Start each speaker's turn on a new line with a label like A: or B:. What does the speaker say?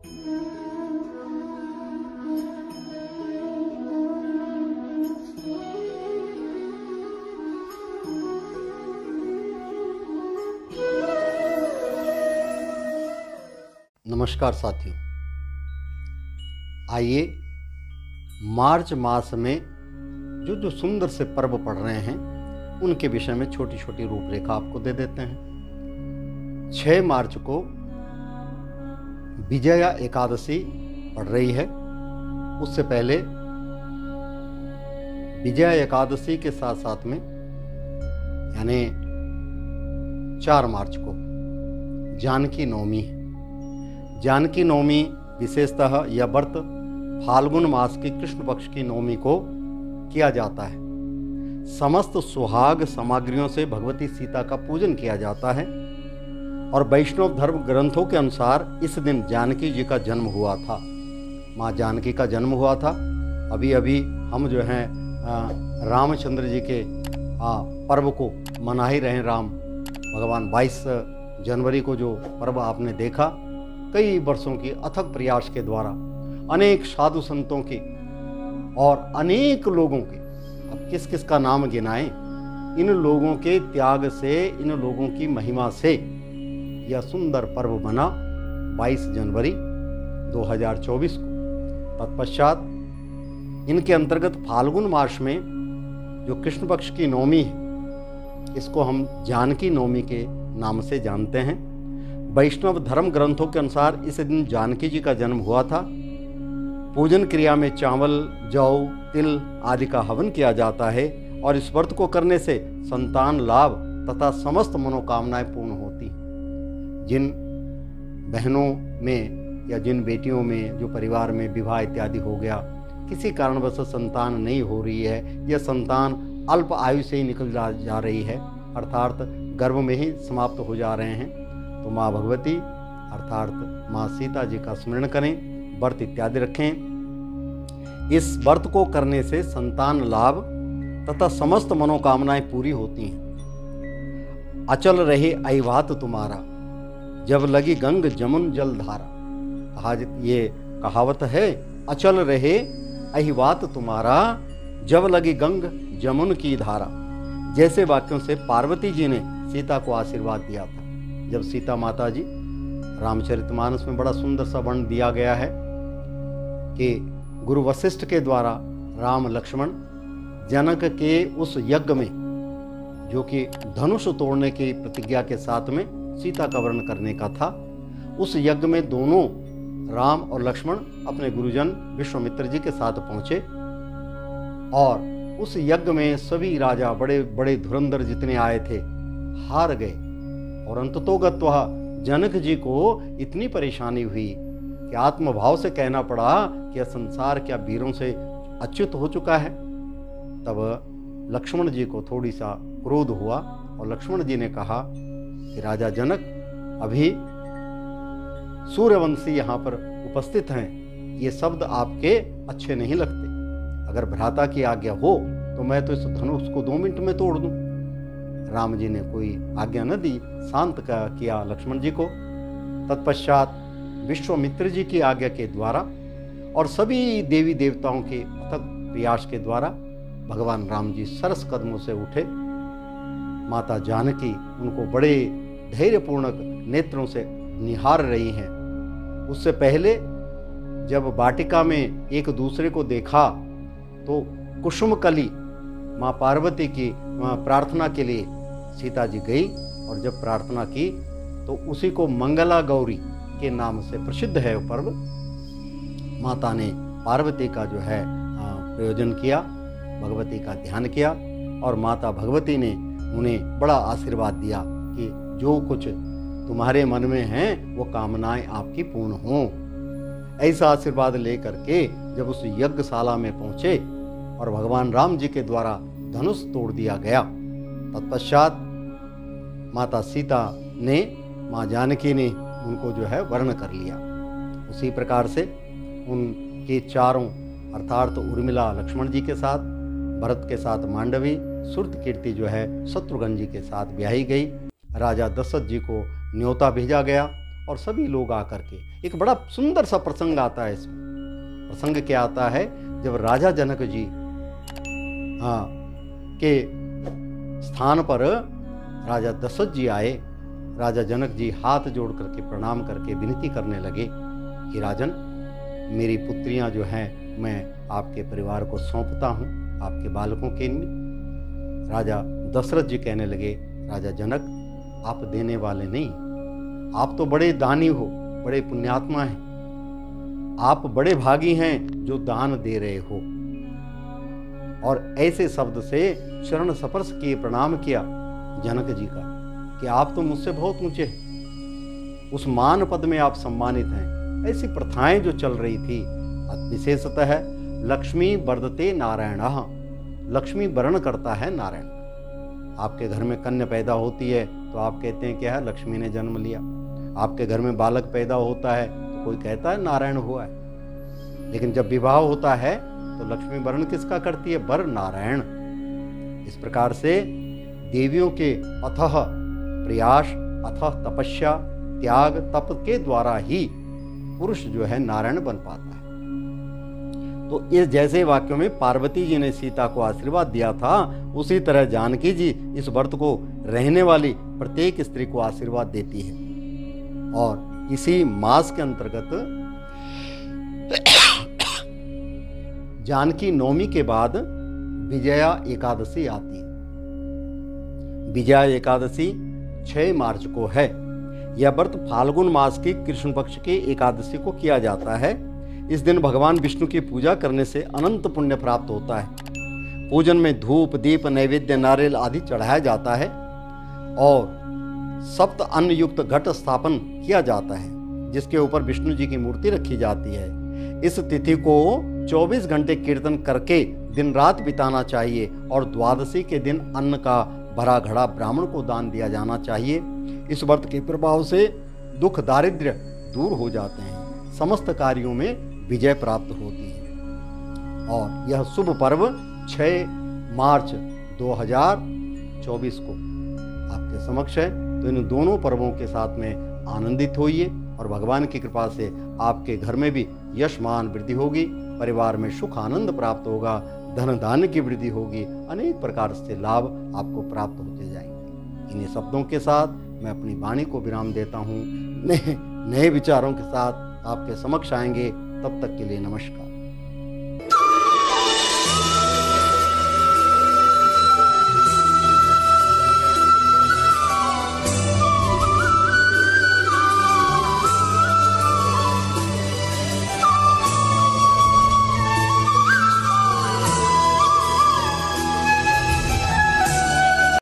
A: नमस्कार साथियों, आइए मार्च मास में जो सुंदर से पर्व पड़ रहे हैं उनके विषय में छोटी छोटी रूपरेखा आपको दे देते हैं। 6 मार्च को विजया एकादशी पड़ रही है। उससे पहले विजया एकादशी के साथ साथ में यानी 4 मार्च को जानकी नवमी है। जानकी नवमी विशेषतः यह व्रत फाल्गुन मास की कृष्ण पक्ष की नवमी को किया जाता है। समस्त सुहाग सामग्रियों से भगवती सीता का पूजन किया जाता है और वैष्णव धर्म ग्रंथों के अनुसार इस दिन जानकी जी का जन्म हुआ था। माँ जानकी का जन्म हुआ था। अभी अभी हम जो हैं रामचंद्र जी के पर्व को मना ही रहे हैं। राम भगवान 22 जनवरी को जो पर्व आपने देखा, कई वर्षों की अथक प्रयास के द्वारा अनेक साधु संतों के और अनेक लोगों के, अब किस किस का नाम गिनाएं, इन लोगों के त्याग से, इन लोगों की महिमा से यह सुंदर पर्व बना 22 जनवरी 2024 को। तत्पश्चात इनके अंतर्गत फाल्गुन मास में जो कृष्ण पक्ष की नवमी है, इसको हम जानकी नवमी के नाम से जानते हैं। वैष्णव धर्म ग्रंथों के अनुसार इस दिन जानकी जी का जन्म हुआ था। पूजन क्रिया में चावल, जौ, तिल आदि का हवन किया जाता है और इस व्रत को करने से संतान लाभ तथा समस्त मनोकामनाएं पूर्ण होती हैं। जिन बहनों में या जिन बेटियों में जो परिवार में विवाह इत्यादि हो गया, किसी कारणवश संतान नहीं हो रही है, यह संतान अल्प आयु से ही निकल जा रही है, अर्थात गर्भ में ही समाप्त हो जा रहे हैं, तो माँ भगवती अर्थात माँ सीता जी का स्मरण करें, व्रत इत्यादि रखें। इस व्रत को करने से संतान लाभ तथा समस्त मनोकामनाएं पूरी होती हैं। अचल रहे ऐवात तुम्हारा, जब लगी गंग जमुन जल धारा। ये कहावत है, अचल रहे ऐवात तुम्हारा, जब लगी गंग जमुन की धारा। जैसे वाक्यों से पार्वती जी ने सीता को आशीर्वाद दिया था। जब सीता माता जी, रामचरितमानस में बड़ा सुंदर सा वर्णन दिया गया है कि गुरु वशिष्ठ के द्वारा राम लक्ष्मण जनक के उस यज्ञ में, जो कि धनुष तोड़ने की प्रतिज्ञा के साथ में सीता का वर्ण करने का था, उस यज्ञ में दोनों राम और लक्ष्मण अपने गुरुजन विश्वामित्र जी के साथ पहुंचे और उस यज्ञ में सभी राजा, बड़े बड़े धुरंधर जितने आए थे, हार गए और अंततोगत्वा जनक जी को इतनी परेशानी हुई कि आत्मभाव से कहना पड़ा कि यह संसार क्या वीरों से अच्युत हो चुका है। तब लक्ष्मण जी को थोड़ी सा क्रोध हुआ और लक्ष्मण जी ने कहा कि राजा जनक, अभी सूर्यवंशी यहाँ पर उपस्थित हैं, ये शब्द आपके अच्छे नहीं लगते। अगर भ्राता की आज्ञा हो तो मैं तो इस धनुष को 2 मिनट में तोड़ दूं। राम जी ने कोई आज्ञा न दी, शांत किया लक्ष्मण जी को। तत्पश्चात विश्वामित्र जी की आज्ञा के द्वारा और सभी देवी देवताओं के अथक प्रयास के द्वारा भगवान राम जी सरस कदमों से उठे। माता जानकी उनको बड़े धैर्यपूर्णक नेत्रों से निहार रही हैं। उससे पहले जब वाटिका में एक दूसरे को देखा तो कुसुमकली माँ पार्वती की प्रार्थना के लिए सीता जी गई और जब प्रार्थना की तो उसी को मंगला गौरी के नाम से प्रसिद्ध है वो पर्व। माता ने पार्वती का जो है प्रयोजन किया, भगवती का ध्यान किया और माता भगवती ने उन्हें बड़ा आशीर्वाद दिया कि जो कुछ तुम्हारे मन में है वो कामनाएं आपकी पूर्ण हों। ऐसा आशीर्वाद लेकर के जब उस यज्ञशाला में पहुंचे और भगवान राम जी के द्वारा धनुष तोड़ दिया गया, तत्पश्चात माता सीता ने, माँ जानकी ने उनको जो है वर्ण कर लिया। उसी प्रकार से उनके चारों अर्थात उर्मिला लक्ष्मण जी के साथ, भरत के साथ मांडवी, सुरतकीर्ति जो है शत्रुघ्न जी के साथ ब्याही गई। राजा दशरथ जी को न्योता भेजा गया और सभी लोग आकर के, एक बड़ा सुंदर सा प्रसंग आता है इसमें। प्रसंग क्या आता है, जब राजा जनक जी के स्थान पर राजा दशरथ जी आए, राजा जनक जी हाथ जोड़ करके प्रणाम करके विनती करने लगे कि राजन, मेरी पुत्रियां जो हैं मैं आपके परिवार को सौंपता हूं, आपके बालकों के लिए। राजा दशरथ जी कहने लगे, राजा जनक, आप देने वाले नहीं, आप तो बड़े दानी हो, बड़े पुण्यात्मा हैं, आप बड़े भागी हैं जो दान दे रहे हो। और ऐसे शब्द से चरण स्पर्श किए, प्रणाम किया जनक जी का कि आप तो मुझसे बहुत ऊंचे हैं, उस मान पद में आप सम्मानित हैं। ऐसी प्रथाएं जो चल रही थी, विशेषतः लक्ष्मी वर्धते नारायण, लक्ष्मी वर्ण करता है नारायण। आपके घर में कन्या पैदा होती है तो आप कहते हैं क्या है, लक्ष्मी ने जन्म लिया। आपके घर में बालक पैदा होता है तो कोई कहता है नारायण हुआ है। लेकिन जब विवाह होता है तो लक्ष्मी वर्ण किसका करती है, वर नारायण। इस प्रकार से देवियों के अथः प्रयास, अथः तपस्या, त्याग, तप के द्वारा ही पुरुष जो है नारायण बन पाता है। तो इस जैसे वाक्यों में पार्वती जी ने सीता को आशीर्वाद दिया था, उसी तरह जानकी जी इस व्रत को रहने वाली प्रत्येक स्त्री को आशीर्वाद देती है। और इसी मास के अंतर्गत जानकी नवमी के बाद विजया एकादशी आती है। विजया एकादशी 6 मार्च को है। यह व्रत फाल्गुन मास की कृष्ण पक्ष की एकादशी को किया जाता है। इस दिन भगवान विष्णु की पूजा करने से अनंत पुण्य प्राप्त होता है। पूजन में धूप, दीप, नैवेद्य, नारियल आदि चढ़ाया जाता है और सप्त अन्न युक्त घट स्थापन किया जाता है, जिसके ऊपर विष्णु जी की मूर्ति रखी जाती है। इस तिथि को 24 घंटे कीर्तन करके दिन रात बिताना चाहिए और द्वादशी के दिन अन्न का भरा घड़ा ब्राह्मण को दान दिया जाना चाहिए। इस व्रत के प्रभाव से दुख दारिद्र्य दूर हो जाते हैं, समस्त कार्यों में विजय प्राप्त होती है। और यह शुभ पर्व 6 मार्च 2024 को आपके समक्ष है। तो इन दोनों पर्वों के साथ में आनंदित होइए और भगवान की कृपा से आपके घर में भी यश मान वृद्धि होगी, परिवार में सुख आनंद प्राप्त होगा, धन धान्य की वृद्धि होगी, अनेक प्रकार से लाभ आपको प्राप्त होते जाएंगे। इन्हीं शब्दों के साथ मैं अपनी वाणी को विराम देता हूँ। नए विचारों के साथ आपके समक्ष आएंगे। तब तक के लिए नमस्कार।